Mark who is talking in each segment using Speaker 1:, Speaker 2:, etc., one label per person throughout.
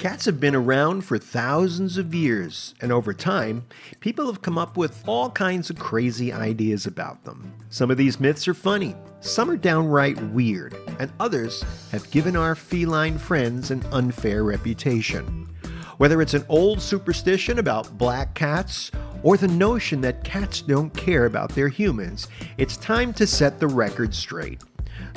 Speaker 1: Cats have been around for thousands of years, and over time, people have come up with all kinds of crazy ideas about them. Some of these myths are funny, some are downright weird, and others have given our feline friends an unfair reputation. Whether it's an old superstition about black cats, or the notion that cats don't care about their humans, it's time to set the record straight.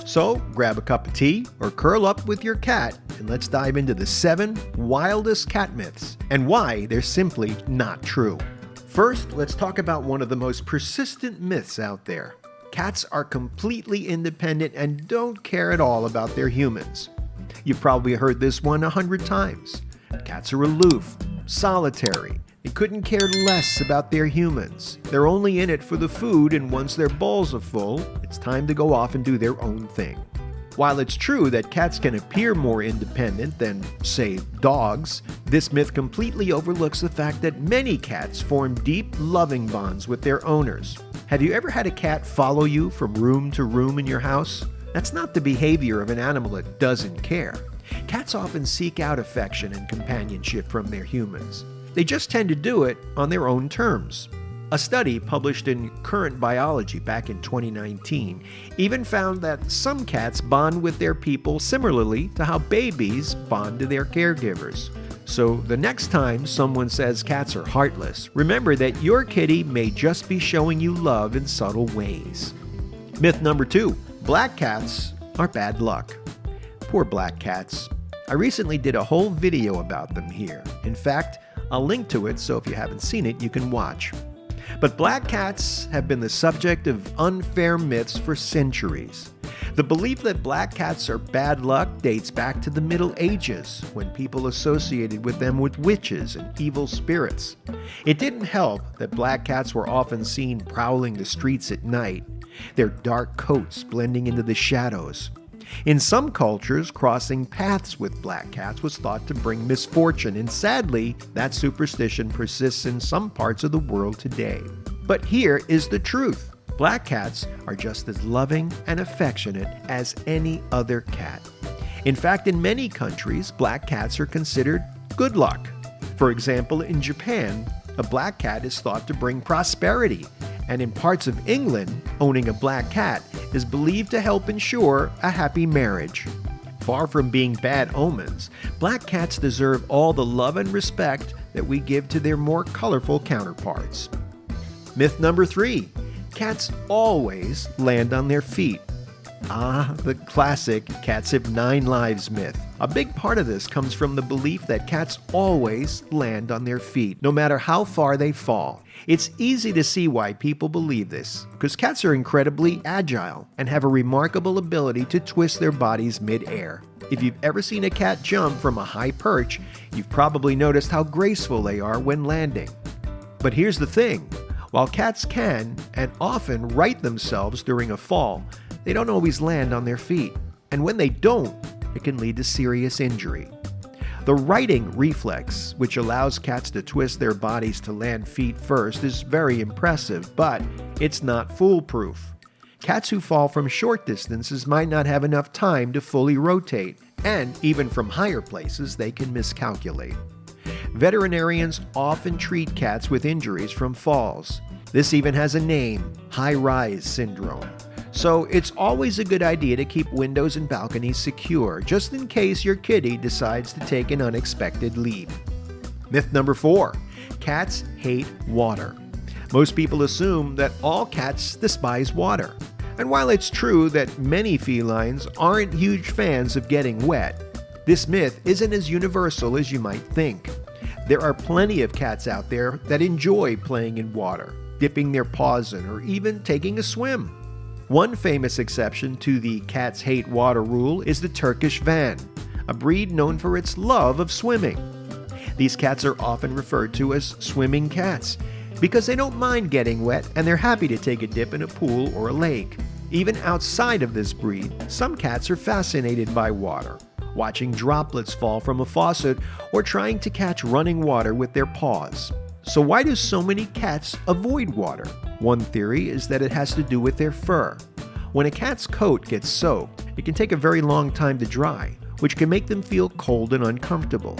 Speaker 1: So, grab a cup of tea or curl up with your cat and let's dive into the 7 wildest cat myths and why they're simply not true. First, let's talk about one of the most persistent myths out there. Cats are completely independent and don't care at all about their humans. You've probably heard this one 100 times. Cats are aloof, solitary. They couldn't care less about their humans. They're only in it for the food, and once their bowls are full, it's time to go off and do their own thing. While it's true that cats can appear more independent than, say, dogs, this myth completely overlooks the fact that many cats form deep, loving bonds with their owners. Have you ever had a cat follow you from room to room in your house? That's not the behavior of an animal that doesn't care. Cats often seek out affection and companionship from their humans. They just tend to do it on their own terms. A study published in Current Biology back in 2019 even found that some cats bond with their people similarly to how babies bond to their caregivers. So the next time someone says cats are heartless, remember that your kitty may just be showing you love in subtle ways. Myth number 2, black cats are bad luck. Poor black cats. I recently did a whole video about them here. In fact, I'll link to it, so if you haven't seen it, you can watch. But black cats have been the subject of unfair myths for centuries. The belief that black cats are bad luck dates back to the Middle Ages, when people associated with them with witches and evil spirits. It didn't help that black cats were often seen prowling the streets at night, their dark coats blending into the shadows. In some cultures, crossing paths with black cats was thought to bring misfortune, and sadly, that superstition persists in some parts of the world today. But here is the truth. Black cats are just as loving and affectionate as any other cat. In fact, in many countries, black cats are considered good luck. For example, in Japan, a black cat is thought to bring prosperity, and in parts of England, owning a black cat is believed to help ensure a happy marriage. Far from being bad omens, black cats deserve all the love and respect that we give to their more colorful counterparts. Myth number 3, cats always land on their feet. The classic cats have 9 lives myth. A big part of this comes from the belief that cats always land on their feet, no matter how far they fall. It's easy to see why people believe this, because cats are incredibly agile and have a remarkable ability to twist their bodies mid-air. If you've ever seen a cat jump from a high perch, you've probably noticed how graceful they are when landing. But here's the thing, while cats can, and often, right themselves during a fall, they don't always land on their feet, and when they don't, it can lead to serious injury. The righting reflex, which allows cats to twist their bodies to land feet first, is very impressive, but it's not foolproof. Cats who fall from short distances might not have enough time to fully rotate, and even from higher places, they can miscalculate. Veterinarians often treat cats with injuries from falls. This even has a name, high-rise syndrome. So it's always a good idea to keep windows and balconies secure, just in case your kitty decides to take an unexpected leap. Myth number 4, cats hate water. Most people assume that all cats despise water. And while it's true that many felines aren't huge fans of getting wet, this myth isn't as universal as you might think. There are plenty of cats out there that enjoy playing in water, dipping their paws in, or even taking a swim. One famous exception to the cats hate water rule is the Turkish van, a breed known for its love of swimming. These cats are often referred to as swimming cats because they don't mind getting wet and they're happy to take a dip in a pool or a lake. Even outside of this breed, some cats are fascinated by water, watching droplets fall from a faucet or trying to catch running water with their paws. So why do so many cats avoid water? One theory is that it has to do with their fur. When a cat's coat gets soaked, it can take a very long time to dry, which can make them feel cold and uncomfortable.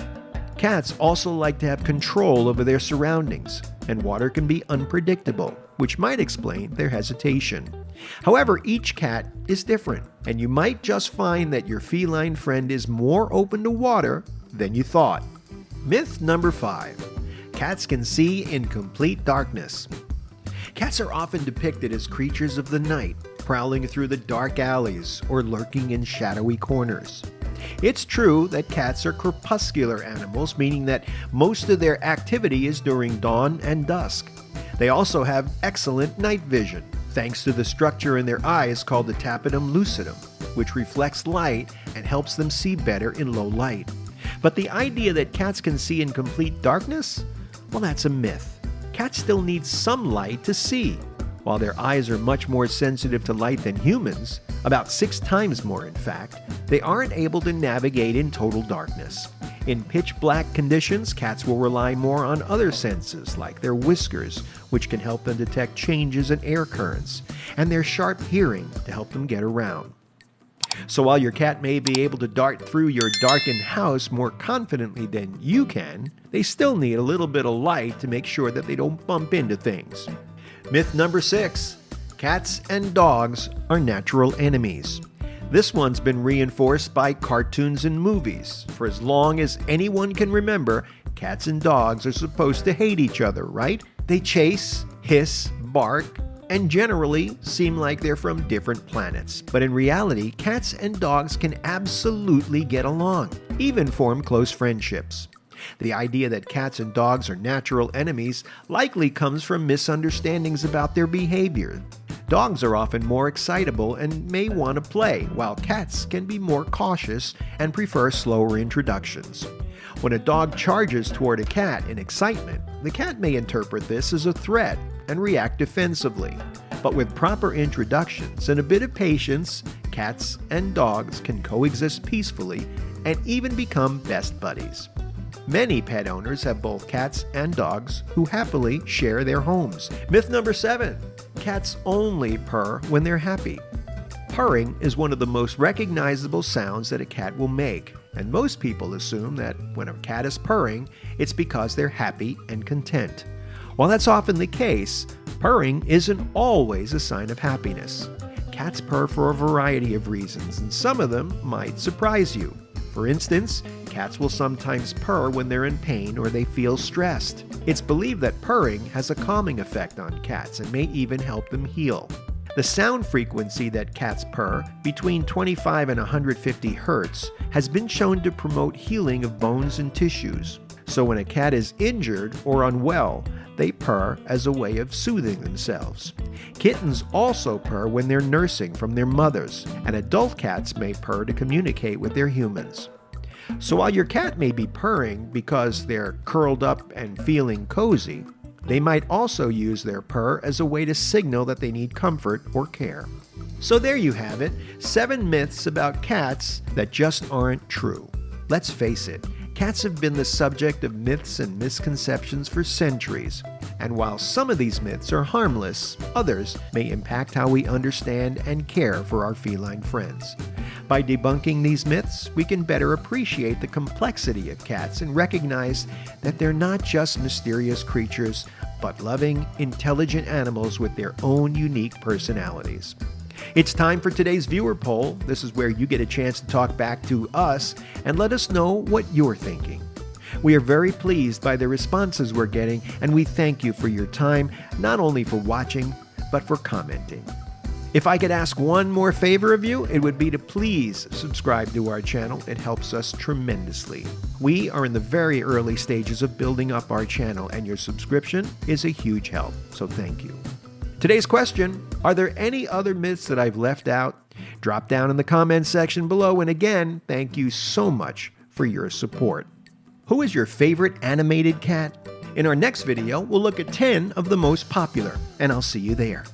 Speaker 1: Cats also like to have control over their surroundings, and water can be unpredictable, which might explain their hesitation. However, each cat is different, and you might just find that your feline friend is more open to water than you thought. Myth number 5. Cats can see in complete darkness. Cats are often depicted as creatures of the night, prowling through the dark alleys or lurking in shadowy corners. It's true that cats are crepuscular animals, meaning that most of their activity is during dawn and dusk. They also have excellent night vision, thanks to the structure in their eyes called the tapetum lucidum, which reflects light and helps them see better in low light. But the idea that cats can see in complete darkness? Well, that's a myth. Cats still need some light to see. While their eyes are much more sensitive to light than humans, about 6 times more in fact, they aren't able to navigate in total darkness. In pitch black conditions, cats will rely more on other senses like their whiskers, which can help them detect changes in air currents, and their sharp hearing to help them get around. So while your cat may be able to dart through your darkened house more confidently than you can, they still need a little bit of light to make sure that they don't bump into things. Myth number 6. Cats and dogs are natural enemies. This one's been reinforced by cartoons and movies. For as long as anyone can remember, cats and dogs are supposed to hate each other, right? They chase, hiss, bark, and generally seem like they're from different planets. But in reality, cats and dogs can absolutely get along, even form close friendships. The idea that cats and dogs are natural enemies likely comes from misunderstandings about their behavior. Dogs are often more excitable and may want to play, while cats can be more cautious and prefer slower introductions. When a dog charges toward a cat in excitement, the cat may interpret this as a threat and react defensively. But with proper introductions and a bit of patience, cats and dogs can coexist peacefully and even become best buddies. Many pet owners have both cats and dogs who happily share their homes. Myth number 7. Cats only purr when they're happy. Purring is one of the most recognizable sounds that a cat will make, and most people assume that when a cat is purring, it's because they're happy and content. While that's often the case, purring isn't always a sign of happiness. Cats purr for a variety of reasons, and some of them might surprise you. For instance, cats will sometimes purr when they're in pain or they feel stressed. It's believed that purring has a calming effect on cats and may even help them heal. The sound frequency that cats purr, between 25 and 150 Hz, has been shown to promote healing of bones and tissues. So when a cat is injured or unwell, they purr as a way of soothing themselves. Kittens also purr when they're nursing from their mothers, and adult cats may purr to communicate with their humans. So while your cat may be purring because they're curled up and feeling cozy, they might also use their purr as a way to signal that they need comfort or care. So there you have it, 7 myths about cats that just aren't true. Let's face it, cats have been the subject of myths and misconceptions for centuries. And while some of these myths are harmless, others may impact how we understand and care for our feline friends. By debunking these myths, we can better appreciate the complexity of cats and recognize that they're not just mysterious creatures, but loving, intelligent animals with their own unique personalities. It's time for today's viewer poll. This is where you get a chance to talk back to us and let us know what you're thinking. We are very pleased by the responses we're getting, and we thank you for your time, not only for watching, but for commenting. If I could ask one more favor of you, it would be to please subscribe to our channel. It helps us tremendously. We are in the very early stages of building up our channel, and your subscription is a huge help, so thank you. Today's question, are there any other myths that I've left out? Drop down in the comments section below, and again, thank you so much for your support. Who is your favorite animated cat? In our next video, we'll look at 10 of the most popular, and I'll see you there.